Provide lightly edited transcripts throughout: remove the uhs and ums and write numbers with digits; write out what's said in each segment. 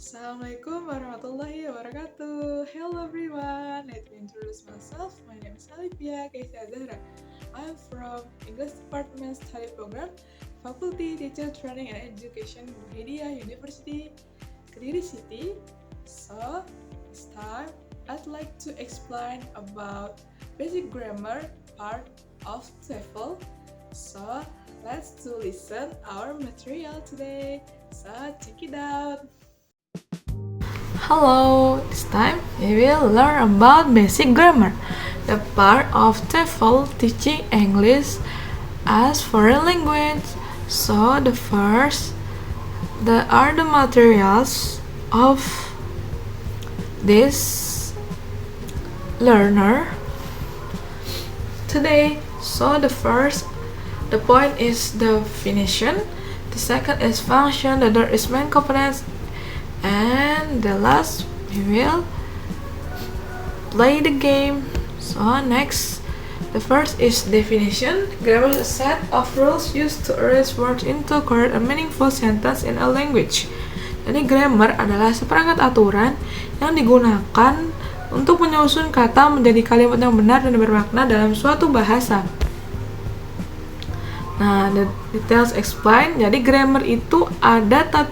Assalamualaikum warahmatullahi wabarakatuh. Hello everyone. Let me introduce myself. My name is Alifia Keisha Zahra. I'm from English Department Study Program, Faculty Teacher Training and Education, Muhammadiyah University, Kediri City. So, this time I'd like to explain about basic grammar part of TOEFL. So, let's to listen our material today. So, check it out. Hello, this time we will learn about basic grammar, the part of TOEFL teaching English as foreign language. So the are the materials of this learner today. So the point is definition, the second is function, the third is main components, and the last we will play the game. So next, the first is definition. Grammar is a set of rules used to arrange words into correct and meaningful sentence in a language. Jadi grammar adalah seperangkat aturan yang digunakan untuk menyusun kata menjadi kalimat yang benar dan bermakna dalam suatu bahasa. Nah, the details explain. Jadi grammar itu adalah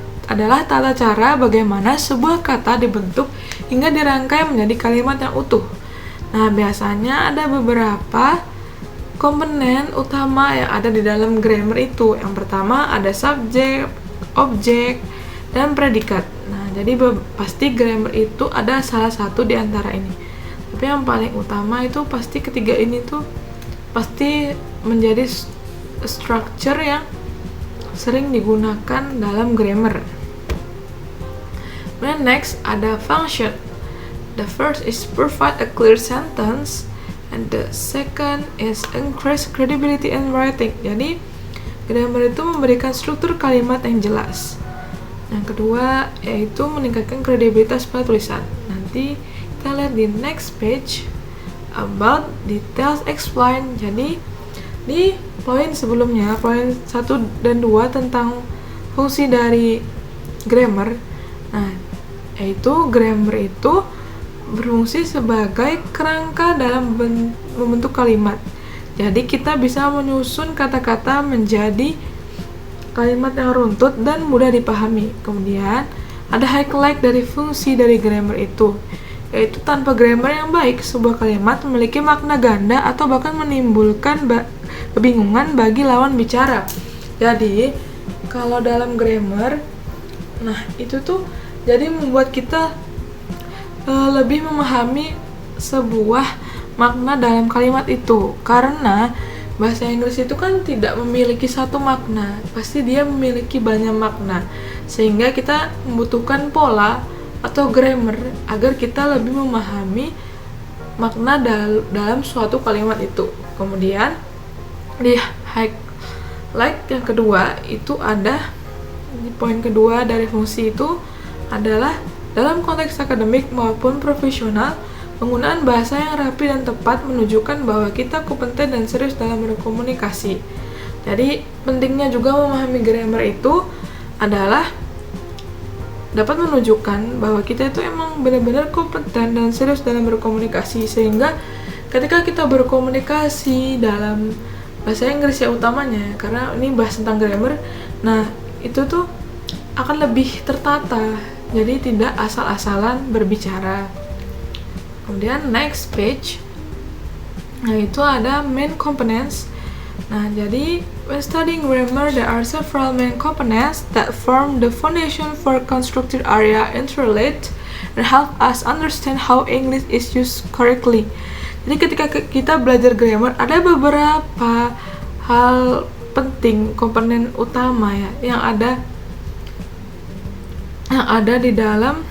tata cara bagaimana sebuah kata dibentuk hingga dirangkai menjadi kalimat yang utuh. Nah, biasanya ada beberapa komponen utama yang ada di dalam grammar itu. Yang pertama ada subjek, objek, dan predikat. Nah, jadi pasti grammar itu ada salah satu di antara ini. Tapi yang paling utama itu pasti ketiga ini tuh pasti menjadi structure yang sering digunakan dalam grammar. Then next ada function. The first is provide a clear sentence, and the second is increase credibility in writing. Jadi grammar itu memberikan struktur kalimat yang jelas. Yang kedua yaitu meningkatkan kredibilitas pada tulisan. Nanti kita lihat di next page about details explain. Jadi di poin sebelumnya, poin 1 dan 2 tentang fungsi dari grammar. Nah, yaitu grammar itu berfungsi sebagai kerangka dalam membentuk kalimat. Jadi kita bisa menyusun kata-kata menjadi kalimat yang runtut dan mudah dipahami. Kemudian ada highlight dari fungsi dari grammar itu, yaitu tanpa grammar yang baik sebuah kalimat memiliki makna ganda atau bahkan menimbulkan kebingungan bagi lawan bicara. Jadi kalau dalam grammar, nah itu tuh jadi membuat kita lebih memahami sebuah makna dalam kalimat itu, karena bahasa Inggris itu kan tidak memiliki satu makna, pasti dia memiliki banyak makna, sehingga kita membutuhkan pola atau grammar agar kita lebih memahami makna dalam suatu kalimat itu. Kemudian di highlight yang kedua itu ada di poin kedua dari fungsi itu adalah dalam konteks akademik maupun profesional, penggunaan bahasa yang rapi dan tepat menunjukkan bahwa kita kompeten dan serius dalam berkomunikasi. Jadi pentingnya juga memahami grammar itu adalah dapat menunjukkan bahwa kita itu emang benar-benar kompeten dan serius dalam berkomunikasi, sehingga ketika kita berkomunikasi dalam bahasa Inggris ya utamanya, karena ini bahas tentang grammar, nah itu tuh akan lebih tertata, jadi tidak asal-asalan berbicara. Kemudian next page, nah itu ada main components. Nah jadi when studying grammar there are several main components that form the foundation for constructed area interrelate and help us understand how English is used correctly. Jadi ketika kita belajar grammar ada beberapa hal penting, komponen utama ya yang ada di dalam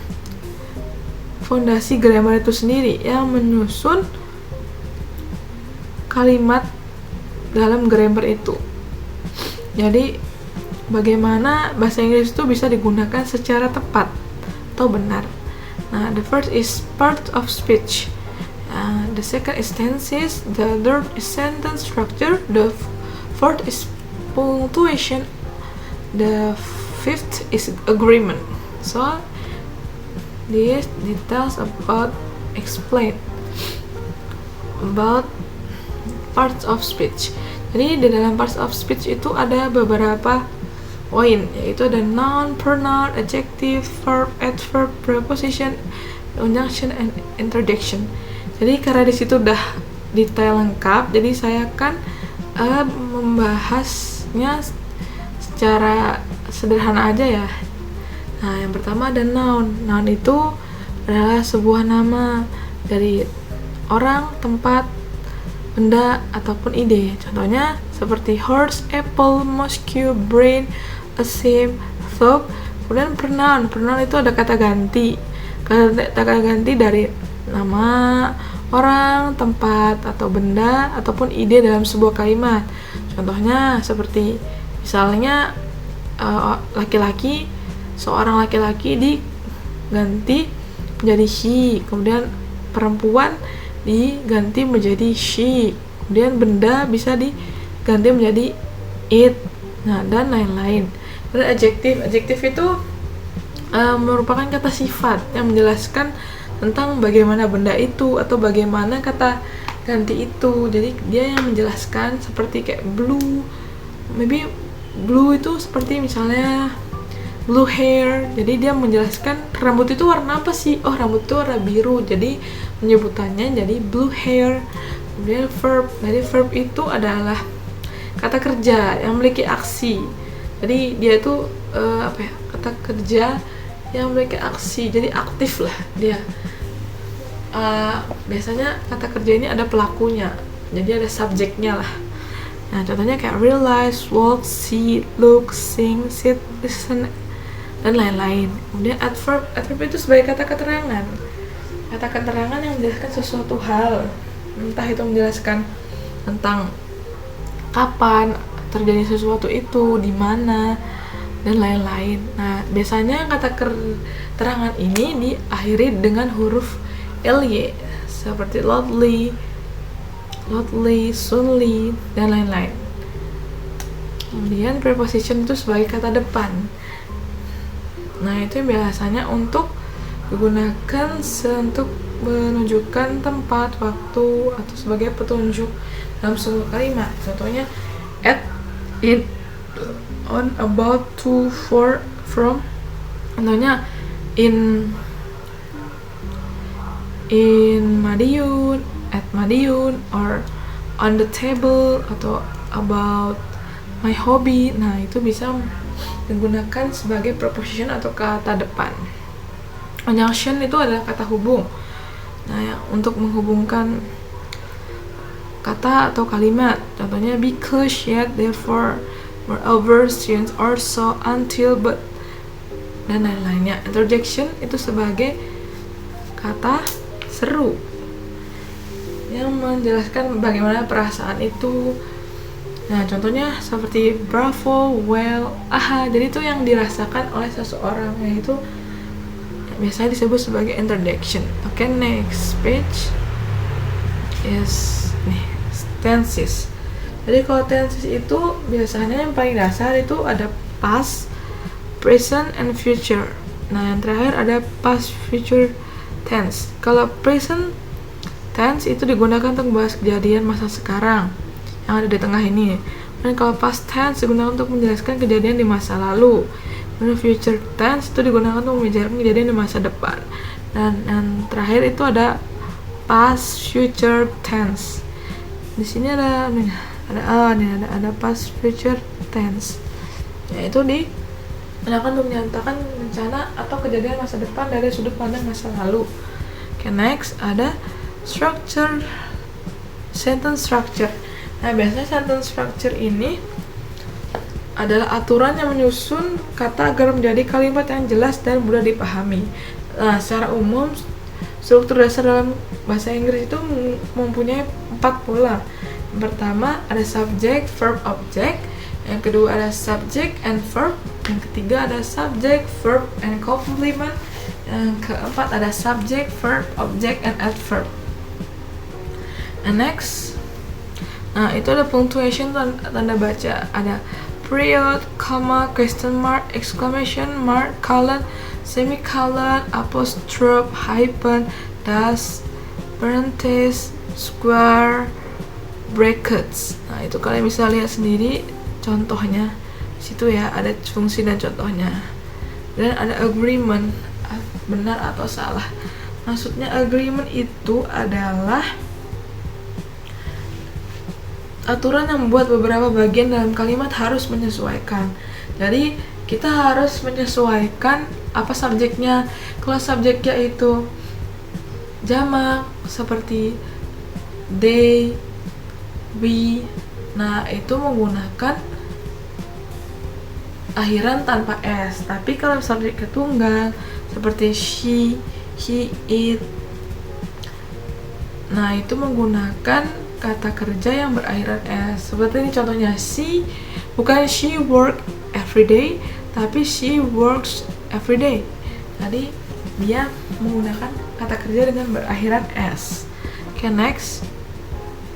fondasi grammar itu sendiri yang menyusun kalimat dalam grammar itu. Jadi bagaimana bahasa Inggris itu bisa digunakan secara tepat atau benar. Nah, the first is part of speech. The second is tenses, the third is sentence structure, the fourth is punctuation, the fifth is agreement. So These details explain about parts of speech. Jadi di dalam parts of speech itu ada beberapa poin, yaitu ada noun, pronoun, adjective, verb, adverb, preposition, conjunction, and interjection. Jadi karena di situ udah detail lengkap, jadi saya akan membahasnya secara sederhana aja ya. Nah, yang pertama ada noun. Noun itu adalah sebuah nama dari orang, tempat, benda, ataupun ide. Contohnya seperti horse, apple, mosque, brain, a shape, thought. Kemudian pronoun. Pronoun itu ada kata ganti. Kata ganti dari nama, orang, tempat, atau benda, ataupun ide dalam sebuah kalimat. Contohnya seperti misalnya laki-laki, seorang laki-laki diganti menjadi he, kemudian perempuan diganti menjadi she, kemudian benda bisa diganti menjadi it, nah dan lain-lain. Dan adjektif itu merupakan kata sifat yang menjelaskan tentang bagaimana benda itu atau bagaimana kata ganti itu. Jadi dia yang menjelaskan seperti kayak blue, maybe blue itu seperti misalnya blue hair, jadi dia menjelaskan rambut itu warna apa sih? Oh, rambut itu warna biru, jadi penyebutannya jadi blue hair. Kemudian verb, jadi verb itu adalah kata kerja yang memiliki aksi. Jadi dia itu kata kerja yang memiliki aksi, jadi aktif lah dia. Biasanya kata kerja ini ada pelakunya, jadi ada subjeknya lah. Nah, contohnya kayak realize, walk, see, look, sing, sit, listen, dan lain-lain. Kemudian adverb itu sebagai kata keterangan. Kata keterangan yang menjelaskan sesuatu hal, entah itu menjelaskan tentang kapan terjadi sesuatu itu, di mana, dan lain-lain. Nah, biasanya kata keterangan ini diakhiri dengan huruf ly, seperti loudly, soonly, dan lain-lain. Kemudian preposition itu sebagai kata depan. Nah, itu biasanya untuk digunakan untuk menunjukkan tempat, waktu, atau sebagai petunjuk dalam sebuah kalimat. Contohnya at, in, on, about, to, for, from. Contohnya in Madiun, at Madiun, or on the table, atau about my hobby. Nah, itu bisa digunakan sebagai preposition atau kata depan. Conjunction itu adalah kata hubung. Nah, untuk menghubungkan kata atau kalimat. Contohnya because, yet, therefore, moreover, since, also, until, but, dan lain-lainnya. Interjection itu sebagai kata seru yang menjelaskan bagaimana perasaan itu. Nah, contohnya seperti bravo, well, aha. Jadi itu yang dirasakan oleh seseorang, yaitu biasanya disebut sebagai interjection. Oke, next page is tenses. Jadi kalau tenses itu biasanya yang paling dasar itu ada past, present, and future. Nah, yang terakhir ada past, future, tense. Kalau present tense itu digunakan untuk membahas kejadian masa sekarang yang ada di tengah ini. Dan kalau past tense digunakan untuk menjelaskan kejadian di masa lalu. Dan future tense itu digunakan untuk membicarakan kejadian di masa depan. Dan yang terakhir itu ada past future tense. Di sini ada past future tense. Yaitu digunakan untuk menyatakan rencana atau kejadian masa depan dari sudut pandang masa lalu. Okay, next ada structure, sentence structure. Nah, biasanya sentence structure ini adalah aturan yang menyusun kata agar menjadi kalimat yang jelas dan mudah dipahami. Nah, secara umum struktur dasar dalam bahasa Inggris itu mempunyai 4 pola. Yang pertama ada subject, verb, object. Yang kedua ada subject and verb. Yang ketiga ada subject, verb, and complement. Yang keempat ada subject, verb, object, and adverb. And next, nah itu ada punctuation, tanda baca. Ada period, comma, question mark, exclamation mark, colon, semicolon, apostrophe, hyphen, dash, parenthesis, square, brackets. Nah, itu kalian bisa lihat sendiri contohnya. Situ ya, ada fungsi dan contohnya. Dan ada agreement, benar atau salah. Maksudnya agreement itu adalah aturan yang membuat beberapa bagian dalam kalimat harus menyesuaikan. Jadi kita harus menyesuaikan apa subjeknya. Kalau subjeknya itu jamak seperti they, we, nah itu menggunakan akhiran tanpa s. Tapi kalau subjeknya tunggal seperti she, he, it, nah itu menggunakan kata kerja yang berakhiran s. Seperti ini contohnya, bukan she work every day, tapi she works every day. Jadi dia menggunakan kata kerja dengan berakhiran s. Oke, next.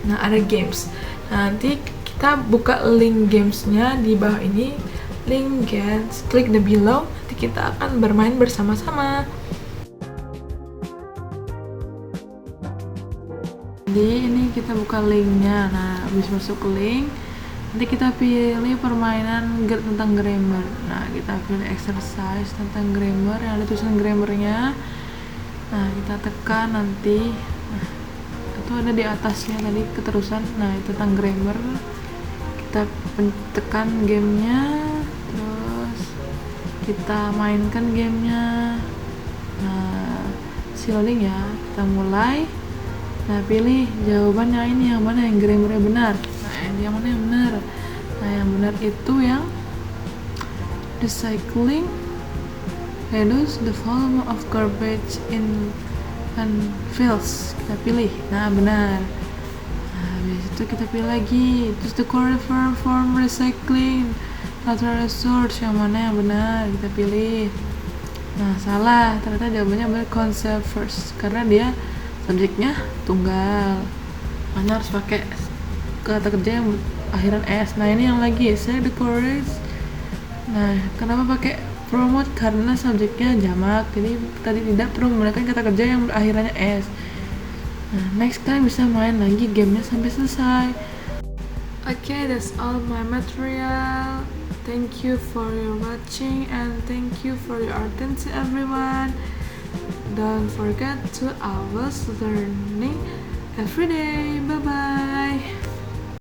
Nah, ada games. Nanti kita buka link gamesnya di bawah ini, link games, klik the below. Nanti kita akan bermain bersama-sama. Jadi ini kita buka linknya. Nah, habis masuk ke link, nanti kita pilih permainan tentang grammar. Nah, kita pilih exercise tentang grammar yang ada tulisan grammarnya. Nah, kita tekan nanti. Nah, itu ada di atasnya tadi keterusan. Nah, itu tentang grammar. Kita tekan gamenya, terus kita mainkan gamenya. Nah, loading ya. Kita mulai. Nah, pilih jawabannya ini yang mana yang grammarnya benar. Nah, yang mana yang benar? Nah, yang benar itu yang recycling reduce the volume of garbage in landfills. Kita pilih. Nah, benar. Nah, habis itu kita pilih lagi. Terus the correct verb form recycling natural resource, yang mana yang benar? Kita pilih. Nah, salah. Ternyata jawabannya benar, concept first, karena dia subjeknya tunggal, makanya harus pakai kata kerja yang akhiran s. Nah, ini yang lagi saya the correct. Nah, kenapa pakai promote? Karena subjeknya jamak, jadi tadi tidak perlu menggunakan kata kerja yang akhirannya s. Nah, next kalian bisa main lagi gamenya sampai selesai. Okay, that's all my material. Thank you for your watching and thank you for your attention, everyone. Don't forget to always learning every day. Bye bye.